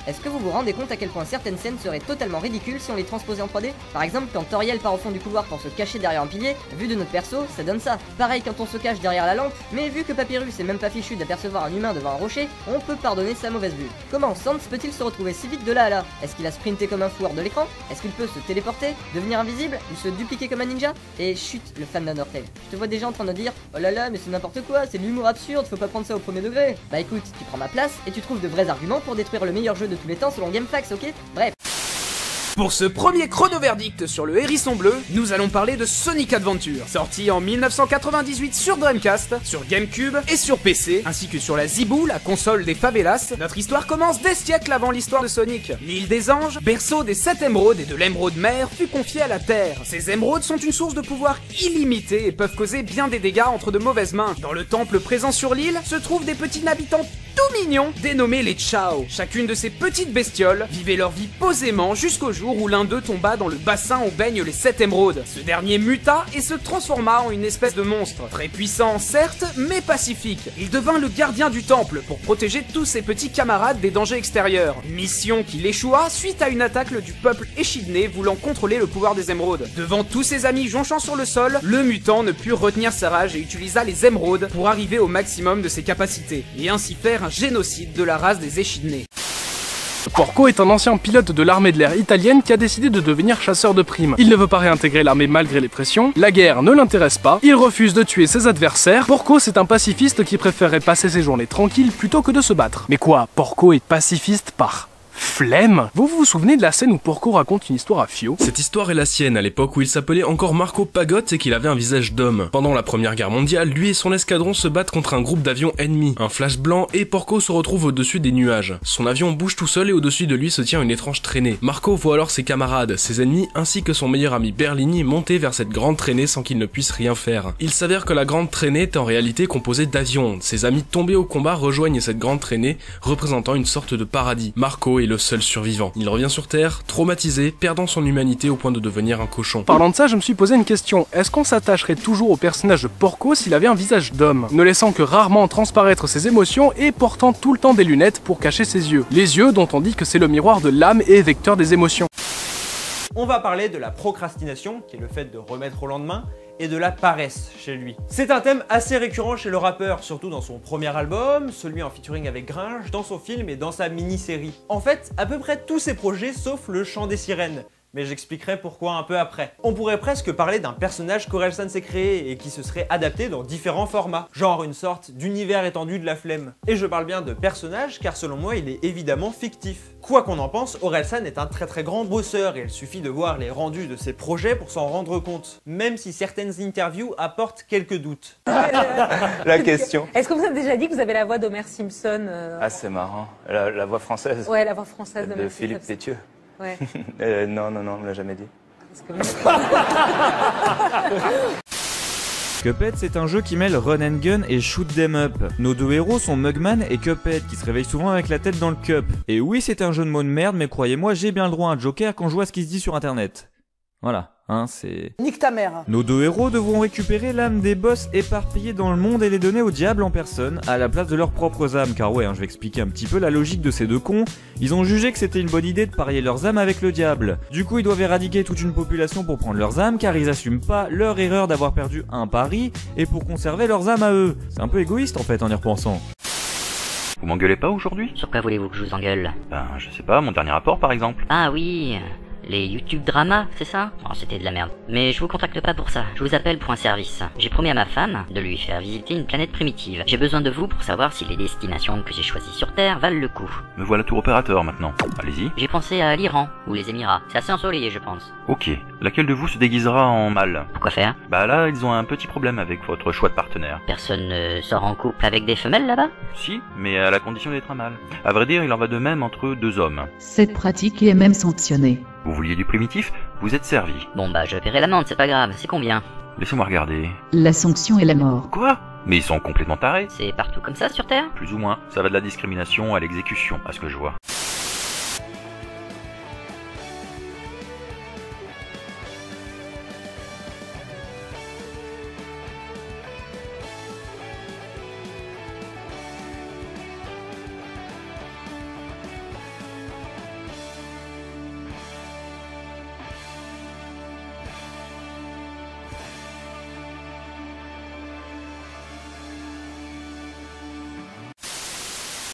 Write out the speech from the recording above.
Est-ce que vous vous rendez compte à quel point certaines scènes seraient totalement ridicules si on les transposait en 3D? Par exemple, quand Toriel part au fond du couloir pour se cacher derrière un pilier, vu de notre perso, ça donne ça. Pareil quand on se cache derrière la lampe, mais vu que Papyrus est même pas fichu d'apercevoir un humain devant un rocher, on peut pardonner sa mauvaise vue. Comment Sans peut-il se retrouver si vite de là à là? Est-ce qu'il a sprinté comme un fou hors de l'écran? Est-ce qu'il peut se téléporter, devenir invisible, ou se dupliquer comme un ninja? Et chut, le fan d'Undertale, je te vois déjà en train de dire oh là là mais c'est n'importe quoi, c'est de l'humour absurde, faut pas prendre ça au premier degré. Bah écoute, tu prends ma place et tu trouves de vrais arguments pour détruire le meilleur jeu de tous les temps selon GameFAQs, ok? Bref. Pour ce premier chrono-verdict sur le hérisson bleu, nous allons parler de Sonic Adventure, sorti en 1998 sur Dreamcast, sur GameCube et sur PC, ainsi que sur la Ziboo, la console des favelas. Notre histoire commence des siècles avant l'histoire de Sonic. L'île des anges, berceau des 7 émeraudes et de l'émeraude mère, fut confiée à la Terre. Ces émeraudes sont une source de pouvoir illimitée et peuvent causer bien des dégâts entre de mauvaises mains. Dans le temple présent sur l'île, se trouvent des petits habitants tout mignons, dénommés les Chao. Chacune de ces petites bestioles vivait leur vie posément jusqu'au jour où l'un d'eux tomba dans le bassin où baignent les 7 émeraudes. Ce dernier muta et se transforma en une espèce de monstre. Très puissant certes, mais pacifique. Il devint le gardien du temple pour protéger tous ses petits camarades des dangers extérieurs. Mission qu'il échoua suite à une attaque du peuple échidné voulant contrôler le pouvoir des émeraudes. Devant tous ses amis jonchant sur le sol, le mutant ne put retenir sa rage et utilisa les émeraudes pour arriver au maximum de ses capacités, et ainsi faire un génocide de la race des échidnés. Porco est un ancien pilote de l'armée de l'air italienne qui a décidé de devenir chasseur de primes. Il ne veut pas réintégrer l'armée malgré les pressions, la guerre ne l'intéresse pas, il refuse de tuer ses adversaires. Porco c'est un pacifiste qui préférerait passer ses journées tranquilles plutôt que de se battre. Mais quoi, Porco est pacifiste par flemme? Vous vous souvenez de la scène où Porco raconte une histoire à Fio? Cette histoire est la sienne à l'époque où il s'appelait encore Marco Pagotte et qu'il avait un visage d'homme. Pendant la Première Guerre mondiale, lui et son escadron se battent contre un groupe d'avions ennemis. Un flash blanc et Porco se retrouve au-dessus des nuages. Son avion bouge tout seul et au-dessus de lui se tient une étrange traînée. Marco voit alors ses camarades, ses ennemis ainsi que son meilleur ami Berlini monter vers cette grande traînée sans qu'il ne puisse rien faire. Il s'avère que la grande traînée est en réalité composée d'avions. Ses amis tombés au combat rejoignent cette grande traînée représentant une sorte de paradis. Marco est le seul survivant. Il revient sur Terre, traumatisé, perdant son humanité au point de devenir un cochon. Parlant de ça, je me suis posé une question. Est-ce qu'on s'attacherait toujours au personnage de Porco s'il avait un visage d'homme, ne laissant que rarement transparaître ses émotions et portant tout le temps des lunettes pour cacher ses yeux? Les yeux dont on dit que c'est le miroir de l'âme et vecteur des émotions. On va parler de la procrastination, qui est le fait de remettre au lendemain, et de la paresse chez lui. C'est un thème assez récurrent chez le rappeur, surtout dans son premier album, celui en featuring avec Gringe, dans son film et dans sa mini-série. En fait, à peu près tous ses projets sauf le chant des sirènes. Mais j'expliquerai pourquoi un peu après. On pourrait presque parler d'un personnage qu'Orelsan s'est créé et qui se serait adapté dans différents formats, genre une sorte d'univers étendu de la flemme. Et je parle bien de personnage car selon moi il est évidemment fictif. Quoi qu'on en pense, Orelsan est un très grand bosseur et il suffit de voir les rendus de ses projets pour s'en rendre compte, même si certaines interviews apportent quelques doutes. La question. Est-ce que vous avez déjà dit que vous avez la voix d'Homer Simpson Ah c'est marrant, la voix française. Ouais, la voix française de Philippe Pétieux. Ouais. Non, on me l'a jamais dit. Cuphead, c'est un jeu qui mêle run and gun et shoot them up. Nos deux héros sont Mugman et Cuphead, qui se réveillent souvent avec la tête dans le cup. Et oui, c'est un jeu de mots de merde, mais croyez-moi, j'ai bien le droit à un joker quand je vois ce qui se dit sur internet. Voilà, hein, c'est... Nique ta mère. Nos deux héros devront récupérer l'âme des boss éparpillés dans le monde et les donner au diable en personne, à la place de leurs propres âmes, car ouais, hein, je vais expliquer un petit peu la logique de ces deux cons. Ils ont jugé que c'était une bonne idée de parier leurs âmes avec le diable. Du coup, ils doivent éradiquer toute une population pour prendre leurs âmes, car ils assument pas leur erreur d'avoir perdu un pari, et pour conserver leurs âmes à eux. C'est un peu égoïste en fait en y repensant. Vous m'engueulez pas aujourd'hui? Sur quoi voulez-vous que je vous engueule? Ben, je sais pas, mon dernier rapport par exemple. Ah oui, les YouTube dramas, c'est ça? Oh, c'était de la merde. Mais je vous contacte pas pour ça, je vous appelle pour un service. J'ai promis à ma femme de lui faire visiter une planète primitive. J'ai besoin de vous pour savoir si les destinations que j'ai choisies sur Terre valent le coup. Me voilà tour opérateur maintenant, allez-y. J'ai pensé à l'Iran, ou les Émirats. C'est assez ensoleillé, je pense. Ok, laquelle de vous se déguisera en mâle? Pourquoi faire? Bah là, ils ont un petit problème avec votre choix de partenaire. Personne ne sort en couple avec des femelles là-bas? Si, mais à la condition d'être un mâle. À vrai dire, il en va de même entre deux hommes. Cette pratique est même sanctionnée. Vous vouliez du primitif? Vous êtes servi. Bon bah je paierai l'amende, c'est pas grave, c'est combien? Laissez-moi regarder. La sanction est la mort. Quoi? Mais ils sont complètement tarés. C'est partout comme ça sur Terre? Plus ou moins. Ça va de la discrimination à l'exécution, à ce que je vois.